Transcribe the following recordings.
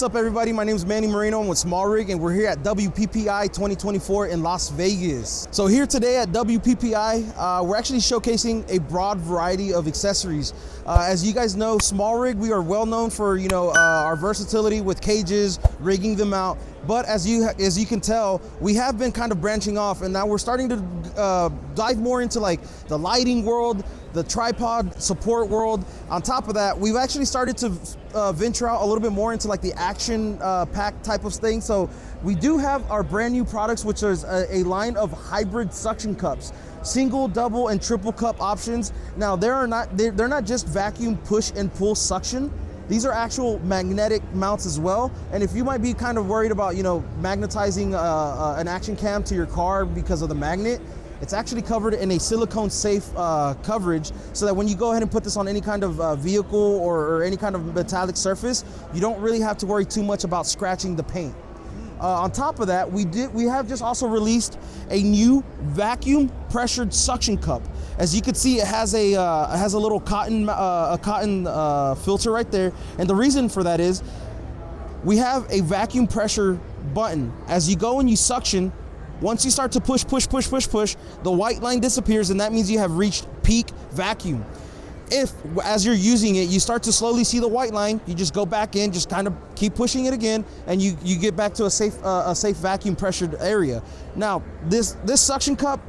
What's up, everybody? My name is Manny Marino. I'm with Small Rig, and we're here at WPPI 2024 in Las Vegas. So here today at WPPI, we're actually showcasing a broad variety of accessories. As you guys know, Small Rig, we are well known for our versatility with cages, rigging them out. But as you can tell, we have been kind of branching off, and now we're starting to dive more into like the lighting world, the tripod support world. On top of that, we've actually started to venture out a little bit more into like the action pack type of thing. So we do have our brand new products, which is a line of hybrid suction cups, single, double, and triple cup options. Now they're not just vacuum push and pull suction. These are actual magnetic mounts as well. And if you might be kind of worried about magnetizing an action cam to your car because of the magnet, it's actually covered in a silicone safe coverage, so that when you go ahead and put this on any kind of vehicle or any kind of metallic surface, you don't really have to worry too much about scratching the paint. On top of that, we have just also released a new vacuum pressured suction cup. As you can see, it has a little cotton filter right there, and the reason for that is we have a vacuum pressure button. As you go and you suction, once you start to push, the white line disappears, and that means you have reached peak vacuum. If, as you're using it, you start to slowly see the white line, you just go back in, just kind of keep pushing it again, and you get back to a safe vacuum pressured area. Now, this suction cup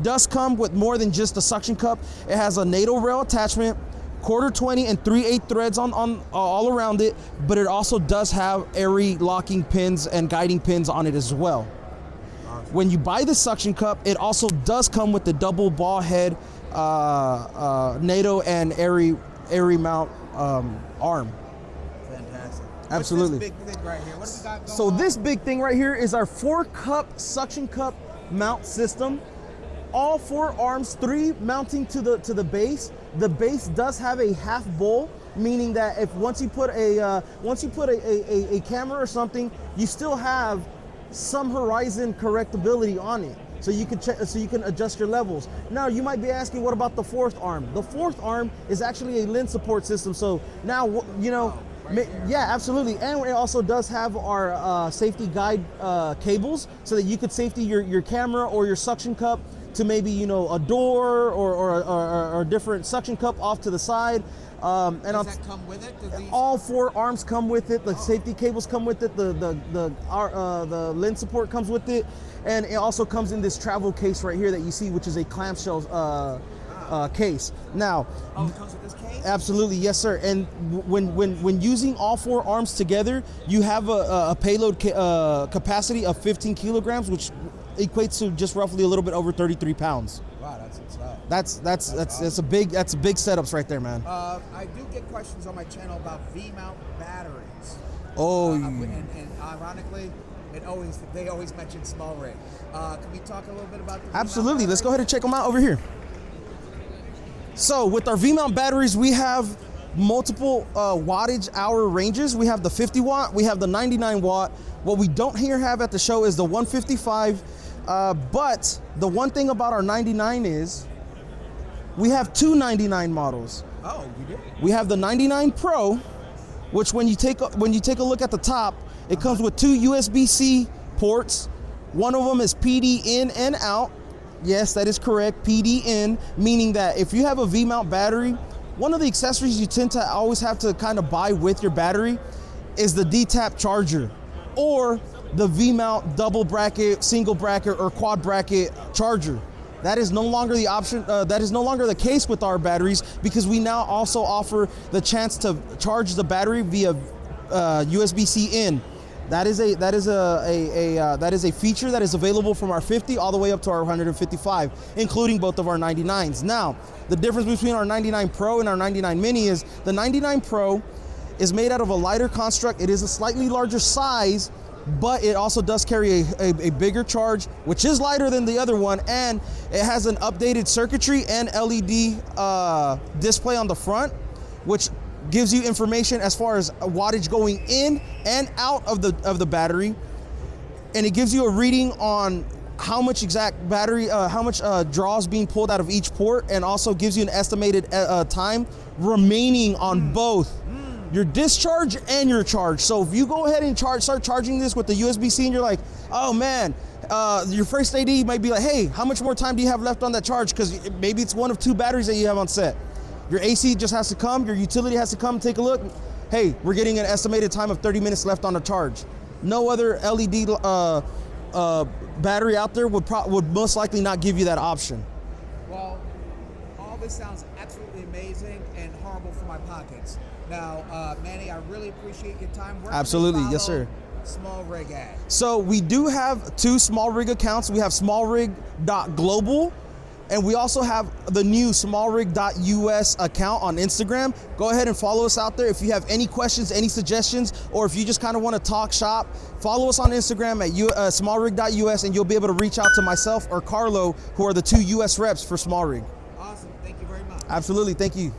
does come with more than just a suction cup. It has a NATO rail attachment, 1/4 and 3/8 threads on all around it, but it also does have airy locking pins and guiding pins on it as well. When you buy the suction cup, it also does come with the double ball head NATO and airy mount arm. Fantastic. Absolutely. What's this big thing right here? What do we got going So on? this big thing right here is our 4-cup suction cup mount system. All 4 arms, 3 mounting to the base. The base does have a half bowl, meaning that if once you put a camera or something, you still have some horizon correctability on it, so you can check, so you can adjust your levels. Now you might be asking, what about the 4th arm? The 4th arm is actually a lens support system. So now yeah, absolutely, and it also does have our safety guide cables, so that you could safety your camera or your suction cup to maybe a door or a different suction cup off to the side. Does that come with it? All 4 arms come with it. The safety cables come with it. The lens support comes with it, and it also comes in this travel case right here that you see, which is a clamshell case. Now, it comes with this case? Absolutely, yes, sir. And when using all 4 arms together, you have a payload capacity of 15 kilograms, which equates to just roughly a little bit over 33 pounds. Wow, that's what's up. That's big setups right there, man. I do get questions on my channel about V-mount batteries. Oh, and ironically, they always mention Small Rig. Can we talk a little bit about the absolutely. V-mount Let's go ahead and check them out over here. So with our V-mount batteries, we have multiple wattage hour ranges. We have the 50 watt, we have the 99 watt. What we don't have at the show is the 155. But the one thing about our 99 is we have 2 99 models. Oh, you do? We have the 99 Pro, which when you take a look at the top, it comes with 2 USB-C ports. One of them is PD in and out. Yes, that is correct, PD in, meaning that if you have a V-mount battery, one of the accessories you tend to always have to kind of buy with your battery is the D-tap charger, or the V-mount double bracket, single bracket, or quad bracket charger. That is no longer the option. That is no longer the case with our batteries, because we now also offer the chance to charge the battery via USB-C in. That is a feature that is available from our 50 all the way up to our 155, including both of our 99s. Now, the difference between our 99 Pro and our 99 Mini is the 99 Pro is made out of a lighter construct. It is a slightly larger size, but it also does carry a bigger charge, which is lighter than the other one, and it has an updated circuitry and LED display on the front, which gives you information as far as wattage going in and out of the battery, and it gives you a reading on how much exact battery, how much draw is being pulled out of each port, and also gives you an estimated time remaining on both your discharge and your charge. So if you go ahead and start charging this with the USB-C and you're like, oh man, your first AD might be like, hey, how much more time do you have left on that charge? Because maybe it's one of 2 batteries that you have on set. Your AC just has to come, your utility has to come, take a look. Hey, we're getting an estimated time of 30 minutes left on the charge. No other LED battery out there would most likely not give you that option. Well, all this sounds absolutely amazing and horrible for my pockets. Now, Manny, I really appreciate your time. Where can we Absolutely, yes, follow sir. Small Rig at? So we do have 2 Small Rig accounts. We have smallrig.global, and we also have the new smallrig.us account on Instagram. Go ahead and follow us out there. If you have any questions, any suggestions, or if you just kind of want to talk shop, follow us on Instagram at smallrig.us, and you'll be able to reach out to myself or Carlo, who are the 2 US reps for Small Rig. Awesome. Thank you very much. Absolutely, thank you.